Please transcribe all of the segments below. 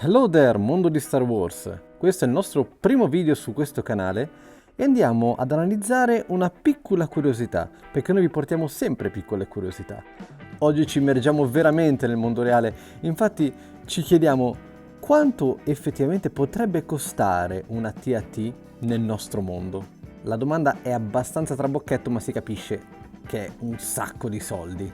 Hello there, mondo di Star Wars! Questo è il nostro primo video su questo canale e andiamo ad analizzare una piccola curiosità, perché noi vi portiamo sempre piccole curiosità. Oggi ci immergiamo veramente nel mondo reale, infatti ci chiediamo quanto effettivamente potrebbe costare una TAT nel nostro mondo. La domanda è abbastanza trabocchetto, ma si capisce che è un sacco di soldi.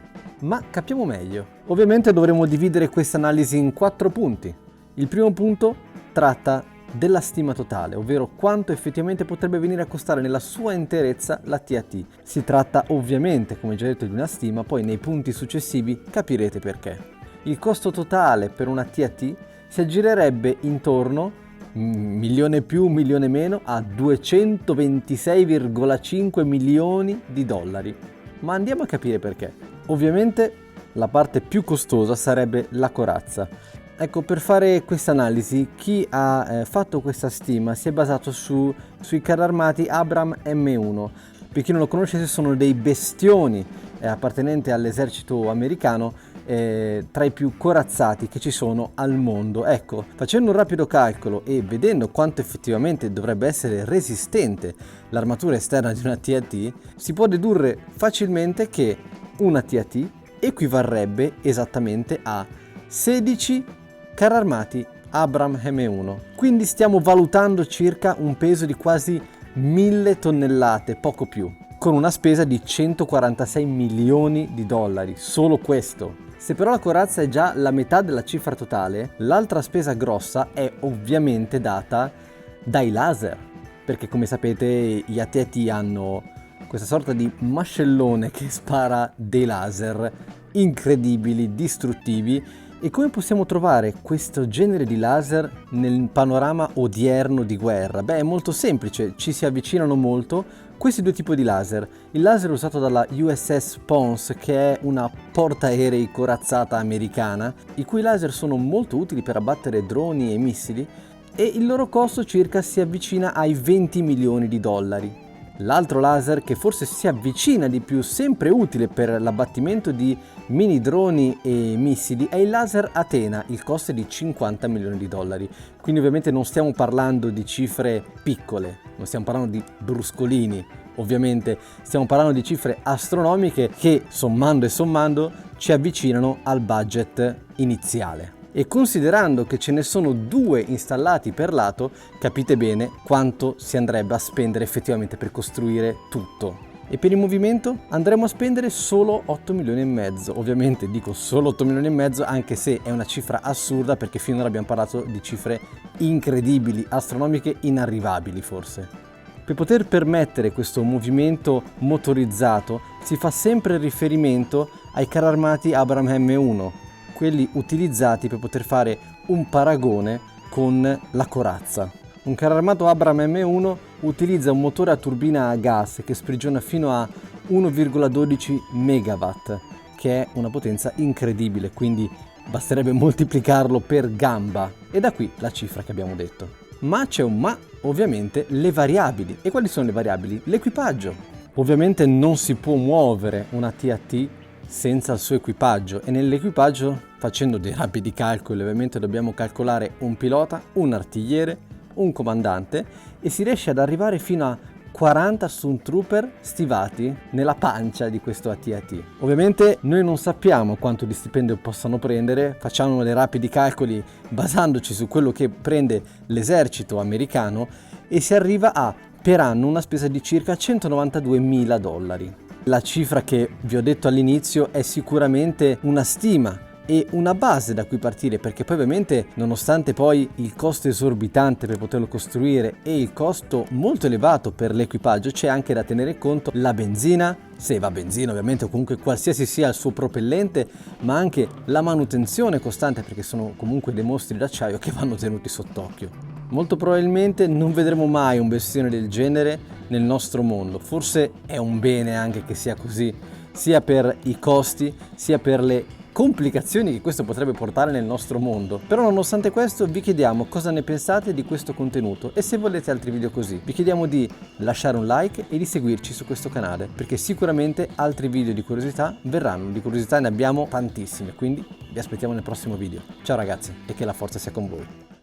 Ma capiamo meglio. Ovviamente dovremo dividere questa analisi in 4 punti. Il primo punto tratta della stima totale, ovvero quanto effettivamente potrebbe venire a costare nella sua interezza la TAT. Si tratta ovviamente, come già detto, di una stima, poi nei punti successivi capirete perché. Il costo totale per una TAT si aggirerebbe intorno, milione più, milione meno, a 226,5 milioni di dollari. Ma andiamo a capire perché. Ovviamente la parte più costosa sarebbe la corazza. Ecco, per fare questa analisi, chi ha fatto questa stima si è basato sui carri armati Abram M1. Per chi non lo conoscesse, sono dei bestioni appartenenti all'esercito americano, tra i più corazzati che ci sono al mondo. Ecco, facendo un rapido calcolo e vedendo quanto effettivamente dovrebbe essere resistente l'armatura esterna di una TAT, si può dedurre facilmente che una TAT equivarrebbe esattamente a 16 carri armati Abram M1. Quindi stiamo valutando circa un peso di quasi 1000 tonnellate, poco più, con una spesa di 146 milioni di dollari, solo questo. Se però la corazza è già la metà della cifra totale, l'altra spesa grossa è ovviamente data dai laser, perché come sapete gli AT-AT hanno questa sorta di mascellone che spara dei laser incredibili, distruttivi. E come possiamo trovare questo genere di laser nel panorama odierno di guerra? Beh, è molto semplice, ci si avvicinano molto questi due tipi di laser. Il laser usato dalla USS Pons, che è una portaerei corazzata americana, i cui laser sono molto utili per abbattere droni e missili, e il loro costo circa si avvicina ai 20 milioni di dollari. L'altro laser che forse si avvicina di più, sempre utile per l'abbattimento di mini droni e missili, è il laser Athena, il costo è di 50 milioni di dollari. Quindi ovviamente non stiamo parlando di cifre piccole, non stiamo parlando di bruscolini, ovviamente stiamo parlando di cifre astronomiche che sommando e sommando ci avvicinano al budget iniziale. E considerando che ce ne sono 2 installati per lato, capite bene quanto si andrebbe a spendere effettivamente per costruire tutto. E per il movimento andremo a spendere solo 8 milioni e mezzo. Ovviamente dico solo 8 milioni e mezzo, anche se è una cifra assurda, perché finora abbiamo parlato di cifre incredibili, astronomiche, inarrivabili forse. Per poter permettere questo movimento motorizzato si fa sempre riferimento ai carri armati Abram M1, quelli utilizzati per poter fare un paragone con la corazza. Un carro armato Abram M1 utilizza un motore a turbina a gas che sprigiona fino a 1,12 megawatt, che è una potenza incredibile, quindi basterebbe moltiplicarlo per gamba, e da qui la cifra che abbiamo detto. Ma c'è un ma, ovviamente le variabili. E quali sono le variabili? L'equipaggio. Ovviamente non si può muovere una TAT senza il suo equipaggio, e nell'equipaggio, facendo dei rapidi calcoli, ovviamente dobbiamo calcolare un pilota, un artigliere, un comandante, e si riesce ad arrivare fino a 40 Stormtrooper stivati nella pancia di questo AT-AT. Ovviamente noi non sappiamo quanto di stipendio possano prendere, facciamo dei rapidi calcoli basandoci su quello che prende l'esercito americano e si arriva a, per anno, una spesa di circa 192 mila dollari. La cifra che vi ho detto all'inizio è sicuramente una stima e una base da cui partire, perché poi ovviamente, nonostante poi il costo esorbitante per poterlo costruire e il costo molto elevato per l'equipaggio, c'è anche da tenere conto la benzina, se va benzina ovviamente, o comunque qualsiasi sia il suo propellente, ma anche la manutenzione costante, perché sono comunque dei mostri d'acciaio che vanno tenuti sott'occhio. Molto probabilmente non vedremo mai un bestione del genere nel nostro mondo. Forse è un bene anche che sia così, sia per i costi, sia per le complicazioni che questo potrebbe portare nel nostro mondo. Però nonostante questo vi chiediamo cosa ne pensate di questo contenuto e se volete altri video così. Vi chiediamo di lasciare un like e di seguirci su questo canale, perché sicuramente altri video di curiosità verranno. Di curiosità ne abbiamo tantissime, quindi vi aspettiamo nel prossimo video. Ciao ragazzi e che la forza sia con voi.